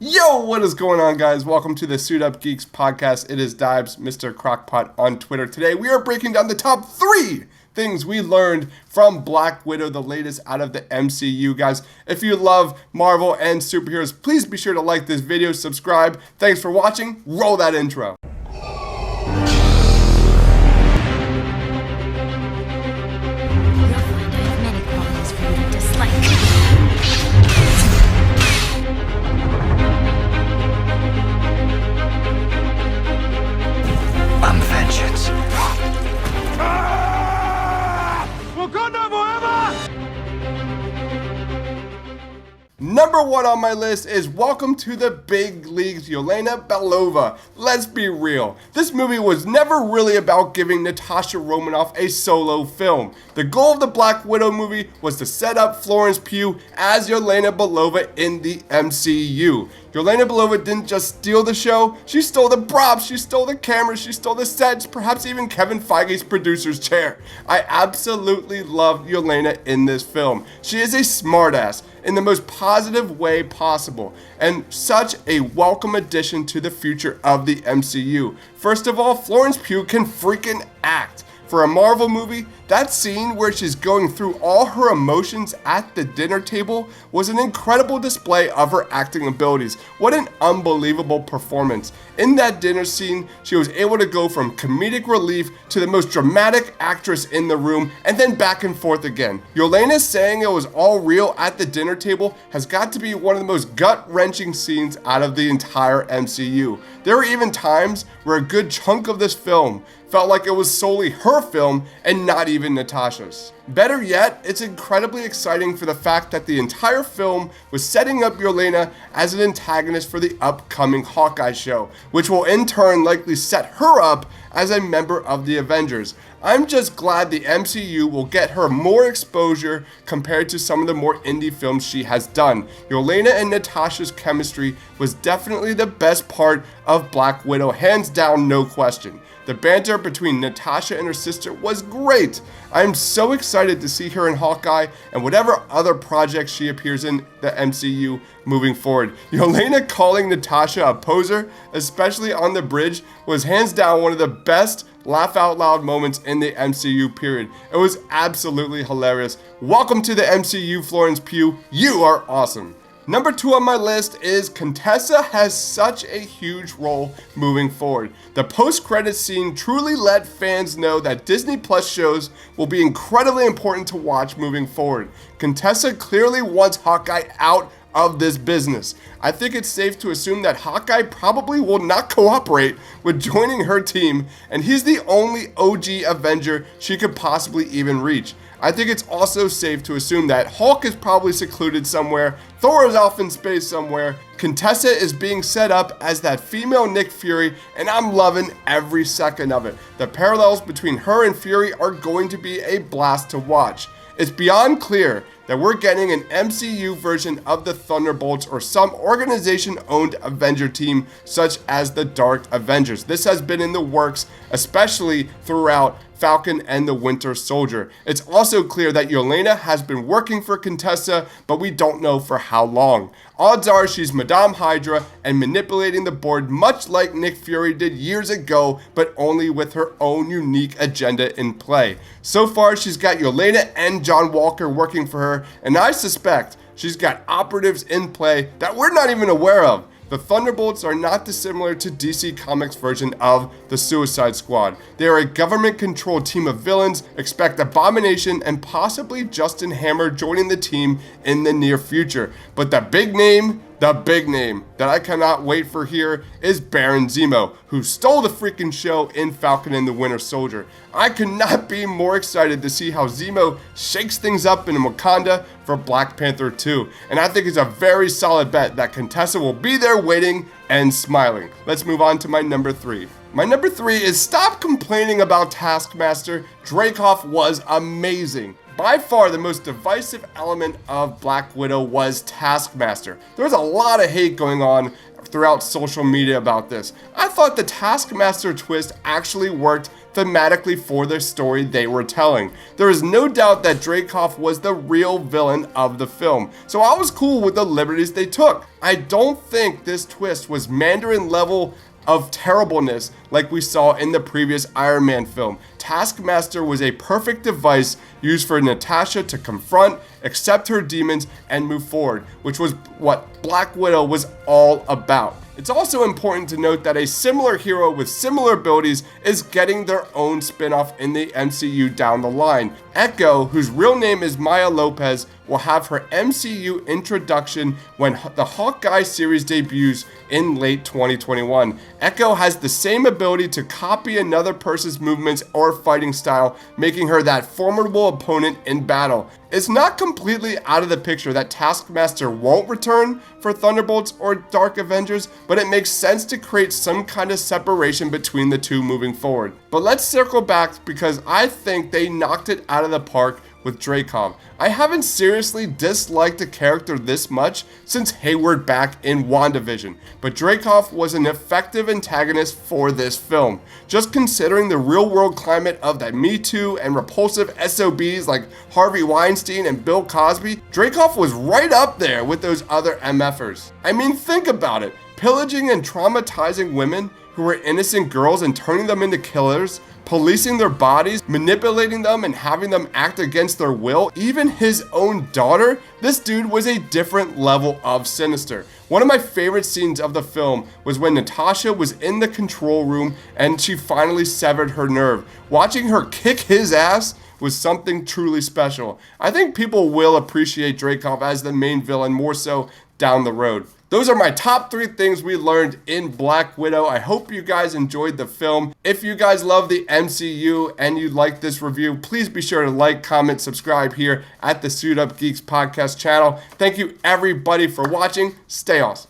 Yo, what is going on, guys? Welcome to the Suit Up Geeks podcast. It is Dibes, Mr. Crockpot on Twitter. Today, we are breaking down the top 3 things we learned from Black Widow, the latest out of the MCU, guys. If you love Marvel and superheroes, please be sure to like this video, subscribe. Thanks for watching. Roll that intro. Number 1 on my list is Welcome to the Big Leagues, Yelena Belova. Let's be real, this movie was never really about giving Natasha Romanoff a solo film. The goal of the Black Widow movie was to set up Florence Pugh as Yelena Belova in the MCU. Yelena Belova didn't just steal the show, she stole the props, she stole the cameras, she stole the sets, perhaps even Kevin Feige's producer's chair. I absolutely loved Yelena in this film. She is a smartass in the most positive way possible, and such a welcome addition to the future of the MCU. First of all, Florence Pugh can freaking act. For a Marvel movie, that scene where she's going through all her emotions at the dinner table was an incredible display of her acting abilities. What an unbelievable performance. In that dinner scene, she was able to go from comedic relief to the most dramatic actress in the room, and then back and forth again. Yelena saying it was all real at the dinner table has got to be one of the most gut-wrenching scenes out of the entire MCU. There were even times where a good chunk of this film felt like it was solely her film and not even Natasha's. Better yet, it's incredibly exciting for the fact that the entire film was setting up Yelena as an antagonist for the upcoming Hawkeye show, which will in turn likely set her up as a member of the Avengers. I'm just glad the MCU will get her more exposure compared to some of the more indie films she has done. Yelena and Natasha's chemistry was definitely the best part of Black Widow, hands down, no question. The banter between Natasha and her sister was great. I'm so excited to see her in Hawkeye and whatever other projects she appears in the MCU moving forward. Yelena calling Natasha a poser, especially on the bridge, was hands down one of the best laugh out loud moments in the MCU period. It was absolutely hilarious. Welcome to the MCU, Florence Pugh. You are awesome. Number 2 on my list is Contessa has such a huge role moving forward. The post-credits scene truly let fans know that Disney Plus shows will be incredibly important to watch moving forward. Contessa clearly wants Hawkeye out of this business. I think it's safe to assume that Hawkeye probably will not cooperate with joining her team, and he's the only OG Avenger she could possibly even reach. I think it's also safe to assume that Hulk is probably secluded somewhere, Thor is off in space somewhere, Contessa is being set up as that female Nick Fury, and I'm loving every second of it. The parallels between her and Fury are going to be a blast to watch. It's beyond clear that we're getting an MCU version of the Thunderbolts or some organization-owned Avenger team such as the Dark Avengers. This has been in the works, especially throughout Falcon and the Winter Soldier. It's also clear that Yelena has been working for Contessa, but we don't know for how long. Odds are she's Madame Hydra and manipulating the board much like Nick Fury did years ago, but only with her own unique agenda in play. So far, she's got Yelena and John Walker working for her, and I suspect she's got operatives in play that we're not even aware of. The Thunderbolts are not dissimilar to DC Comics' version of the Suicide Squad. They are a government-controlled team of villains. Expect Abomination and possibly Justin Hammer joining the team in the near future. But the big name that I cannot wait for here is Baron Zemo, who stole the freaking show in Falcon and the Winter Soldier. I could not be more excited to see how Zemo shakes things up in Wakanda for Black Panther 2. And I think it's a very solid bet that Contessa will be there waiting and smiling. Let's move on to my number 3. My number 3 is stop complaining about Taskmaster. Dreykov was amazing. By far the most divisive element of Black Widow was Taskmaster. There was a lot of hate going on throughout social media about this. I thought the Taskmaster twist actually worked thematically for the story they were telling. There is no doubt that Dreykov was the real villain of the film, so I was cool with the liberties they took. I don't think this twist was Mandarin level of terribleness like we saw in the previous Iron Man film. Taskmaster was a perfect device used for Natasha to confront, accept her demons, and move forward, which was what Black Widow was all about. It's also important to note that a similar hero with similar abilities is getting their own spin-off in the MCU down the line. Echo, whose real name is Maya Lopez, will have her MCU introduction when the Hawkeye series debuts in late 2021. Echo has the same ability to copy another person's movements or fighting style, making her that formidable opponent in battle. It's not completely out of the picture that Taskmaster won't return for Thunderbolts or Dark Avengers, but it makes sense to create some kind of separation between the two moving forward. But let's circle back because I think they knocked it out of the park with Dreykov. I haven't seriously disliked a character this much since Hayward back in WandaVision, but Dreykov was an effective antagonist for this film. Just considering the real world climate of the Me Too and repulsive SOBs like Harvey Weinstein and Bill Cosby, Dreykov was right up there with those other MFers. I mean, think about it. Pillaging and traumatizing women who were innocent girls and turning them into killers, policing their bodies, manipulating them, and having them act against their will, even his own daughter. This dude was a different level of sinister. One of my favorite scenes of the film was when Natasha was in the control room and she finally severed her nerve. Watching her kick his ass was something truly special. I think people will appreciate Dreykov as the main villain more so down the road. Those are my top 3 things we learned in Black Widow. I hope you guys enjoyed the film. If you guys love the MCU and you like this review, please be sure to like, comment, subscribe here at the Suit Up Geeks podcast channel. Thank you everybody for watching. Stay awesome.